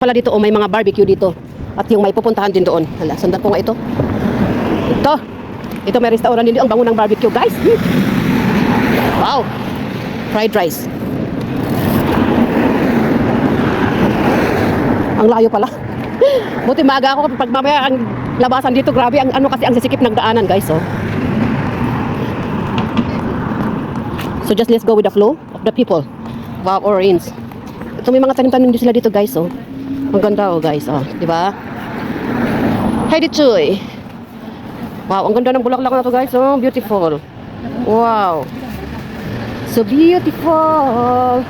Pala dito, may mga barbecue dito. At yung may pupuntahan din doon. Hala, sundan ko nga ito. Ito may restaurant din. Ang bango ng barbecue, guys. Wow. Fried rice. Ang layo pala. Buti maaga ako pag mamaya ang labasan dito. Grabe, ang ano kasi ang sisikip ng daanan, guys. So just let's go with the flow of the people. Wow, orange. Ito may mga tanim-tanim din sila dito, guys. Ang ganda, guys. Di ba? Heidi Chuy. Wow, ang ganda ng bulaklak na to, guys. Beautiful. Wow. So beautiful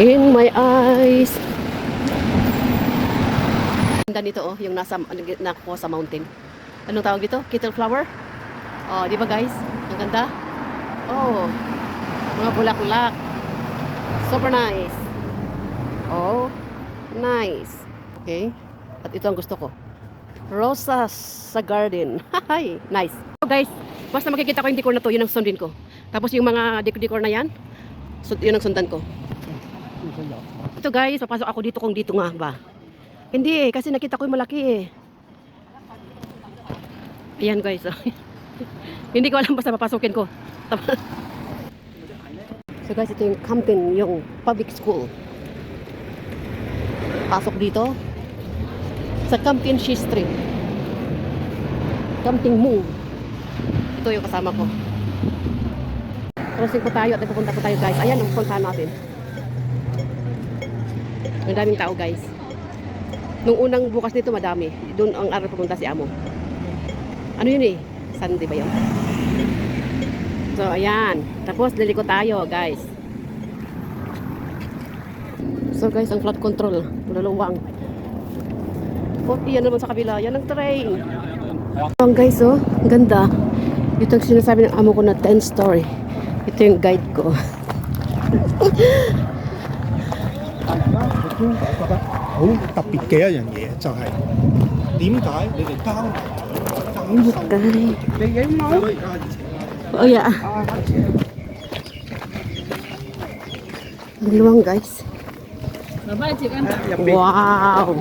in my eyes. Ganda nito, yung nakuha sa mountain. Anong tawag dito? Kettle flower? Di ba, guys? Ang ganda. Mga bulaklak. Super nice. Nice. Okay. At ito ang gusto ko. Rosas sa garden. Hi, nice. So guys, basta makikita ko yung decor na to, yun ang sundin ko. Tapos yung mga decor na yan, yun ang sundan ko. Ito guys, papasok ako dito kung dito nga ba. Hindi kasi nakita ko yung malaki Ayan guys. Hindi ko alam basta papasukin ko. So guys, ito yung Campton, yung public school. Pasok dito sa Campton Street. Campton Move. Ito yung kasama ko. Crossing po tayo at pupunta po tayo, guys. Ayan ang puntahan natin. Ang daming tao, guys. Nung unang bukas nito, madami. Doon ang araw pupunta si Amo. Ano yun Sunday ba yun? So, ayan. Tapos, liliko tayo, guys. So, guys, ang flood control. Maluluwang. Yan naman sa kabila. Yan ang train. Ang guys, ang ganda. Ito ang sinasabi ng amo ko na 10 story. Ito yung guide ko. Đặc biệt嘅一樣嘢就係點解你哋包你幾毛？ Oh yeah. Maluwang guys. Wow.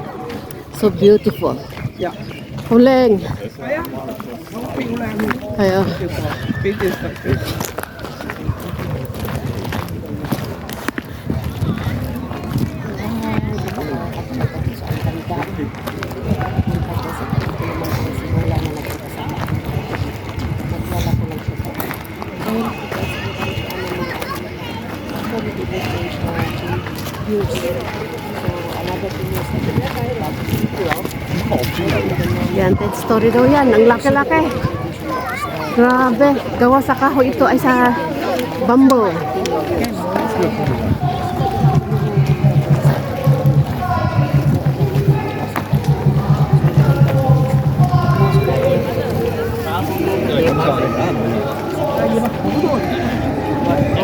So beautiful. Huling. Ayo. Yan, 10 story daw yan. Ang laki-laki. Grabe. Gawa sa kahoy. Ito ay sa bamboo.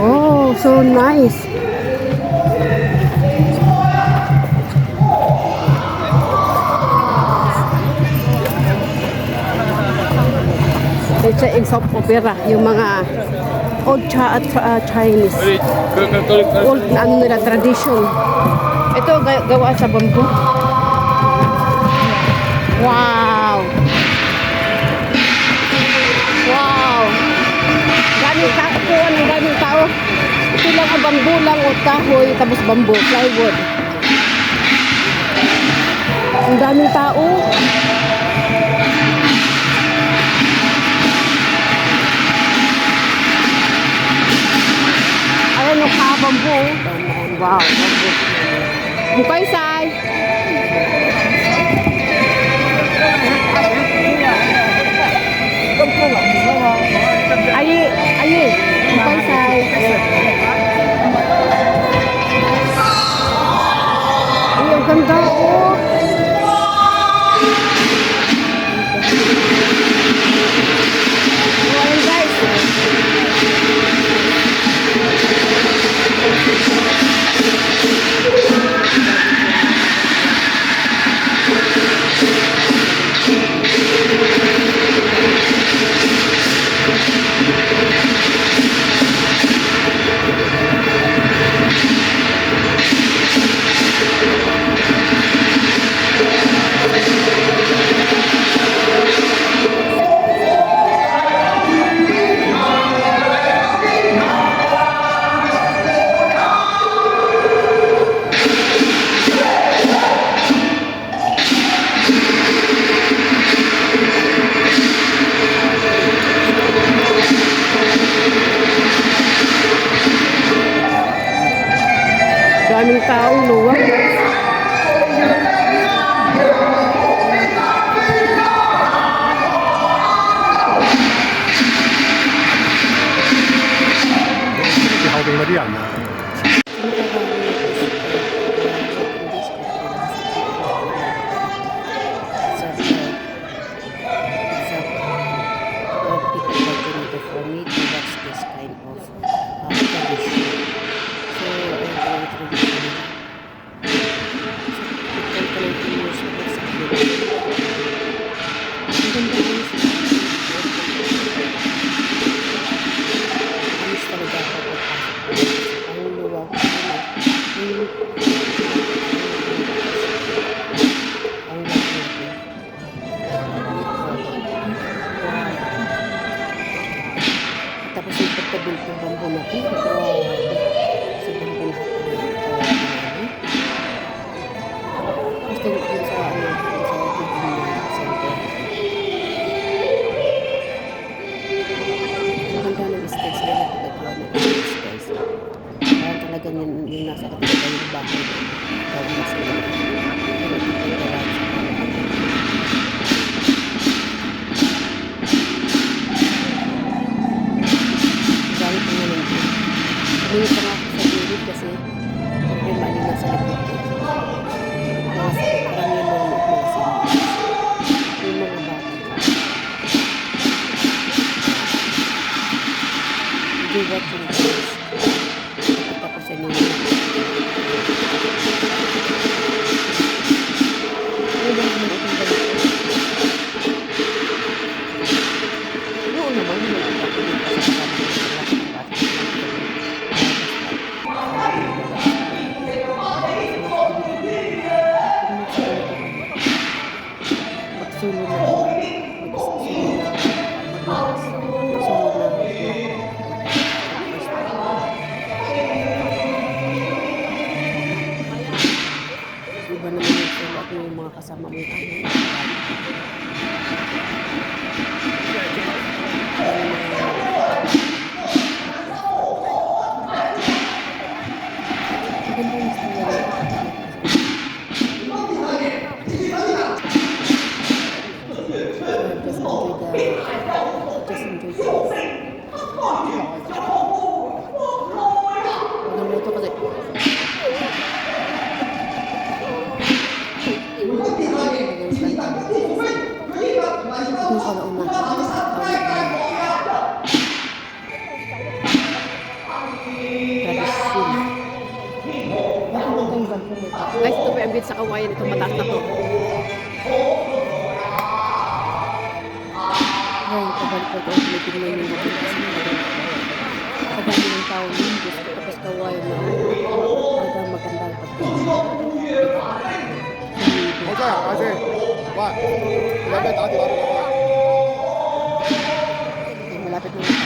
Oh, so nice. Ito in soap opera, yung mga old Chinese. Old na ano nila, tradition. Ito gawa sa bamboo. Wow! Wow! Daming tao. Ito lang ang bamboo lang o kahoy, tapos bamboo, plywood. Ang daming tao. Ayan yung bamboo. Wow, bamboo. Bukay say. Ayi, bukay say. Ay, ang ganda Ayan guys. ganda guys. Alis talaga ako pagpasok. Ang luwag. Ang laki. Tapos yung pagkabulit ng bambu natin. Sa bambu natin. Gusto nyo sa ano, sa bibili ng center. Ang ganda ng stage nila pagkagawa ng stage. Parang talaga yung nasa katigagan yung bahay. Tawag na sila. Pero ito yung garage. Gamit ko nga nandun. Humingi pa nga ako sa gilid kasi siyempre mali na sa likod ko. Marami yung mga sinis. Yung mga bata. Hindi watching guys. Tapos sa inyo. Oo naman, hindi ako dito sa magsulong na iba naman yung solo at yung mga kasama mo yung guys, ito po yung beach sa kawayan. Ito mataas na to. Ngayon, pabalik ko ito. Tingnan yung mga kasi kadami ng tao yun. Diyos ko, tapos kawayan na. Talaga magandang pagkakas. 맞아요, 맞아요. 와, 그다음에 나한테 말을 해. Malapit na lang.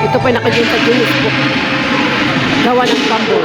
Ito pa yung nakagin sa Guinness Book. Gawa ng bamboo.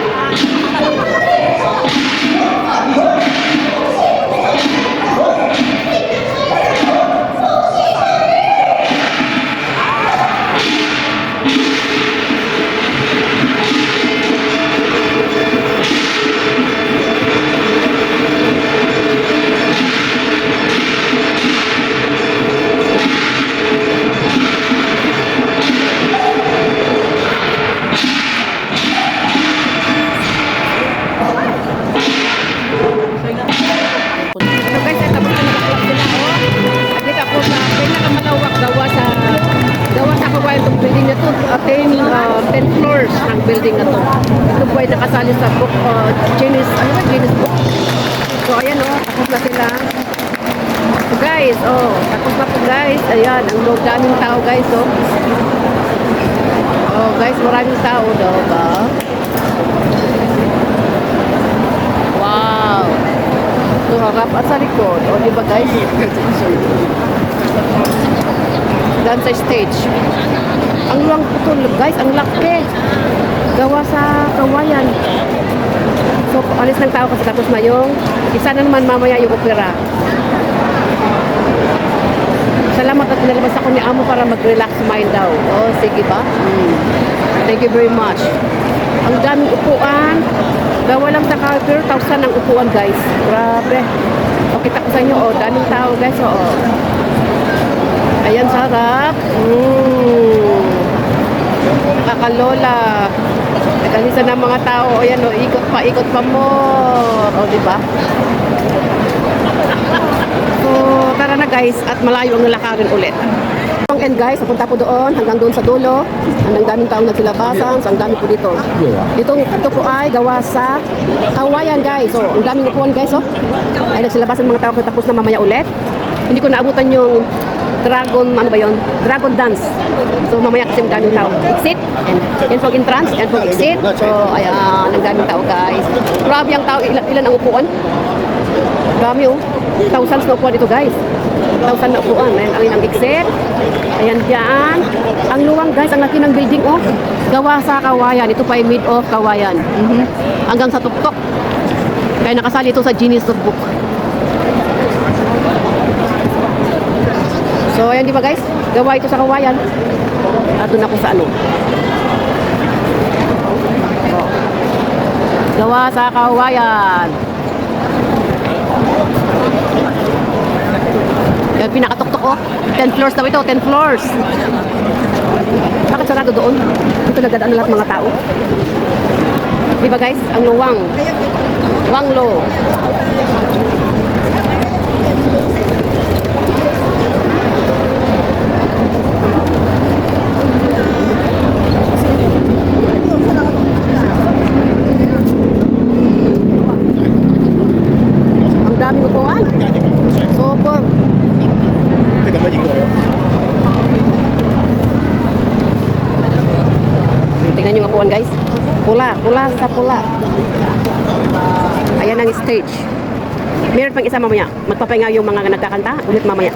Building na to, 10 floors ng building na to. Ito po ay nakasali sa book, Guinness, ano ba, Guinness Book. So, ayan tapos na sila. So, guys, tapos na po guys. Ayan, ang daming tao guys, guys, maraming tao daw ba? Wow! So, harap at sa likod. Di ba guys? Dan sa stage. Ang luwang po guys, ang laki. Gawa sa kawayan. So, alis ng tao kasi tapos na yung isa na naman mamaya yung opera. Salamat at nalabas ako ni Amo para mag-relax mind daw. Sige ba? Thank you very much. Ang daming upuan. Gawa lang sa counter, 1,000 ang upuan guys. Grabe. Kita ko sa inyo, daming tao guys. Ayan, sarap. Nakakalola. Nagalisa ng mga tao. Ayan o, ikot pa more. O, di ba? So, tara na guys. At malayo ang nalakarin ulit. And guys, napunta po doon hanggang doon sa dulo. Ang daming taong nagsilabasan. So, ang dami po dito. Ito po ay gawa sa Kawayan guys. So, ang daming upuan guys. Oh. Ay nagsilabasan mga tao. Tapos na mamaya ulit. Hindi ko naabutan yung Dragon dance. So, mamaya kasi ang daming tao. Exit. And for entrance. And for exit. So, ayan. Ang daming tao guys. Grabe ang tao. Ilan ang upuan? Dami oh. Thousands na upuan dito guys. 1,000 na upuan. Ayan ang exit. Ayan dyan. Ang luwang guys, ang laki ng building oh. Gawa sa Kawayan. Ito pa ay made of Kawayan. Hanggang sa tuktok. Kaya nakasali ito sa Guinness Book. So ayan di ba guys? Gawa ito sa Kawayan. At doon ako sa ano. So, gawa sa Kawayan. Yan, pinakatuktok oh. 10 floors daw ito, 10 floors. Bakit sarado doon? Dito nagdadaan na lahat mga tao. Di ba guys? Ang luwang. Wanglo. Ang daming upuan. Super. Teka, ba ko? Tingnan nyo ang upuan guys. Pula sa pula. Ayan ang stage. Meron pang isa mamaya. Magpapahinga yung mga nagkakanta. Ulit mamaya.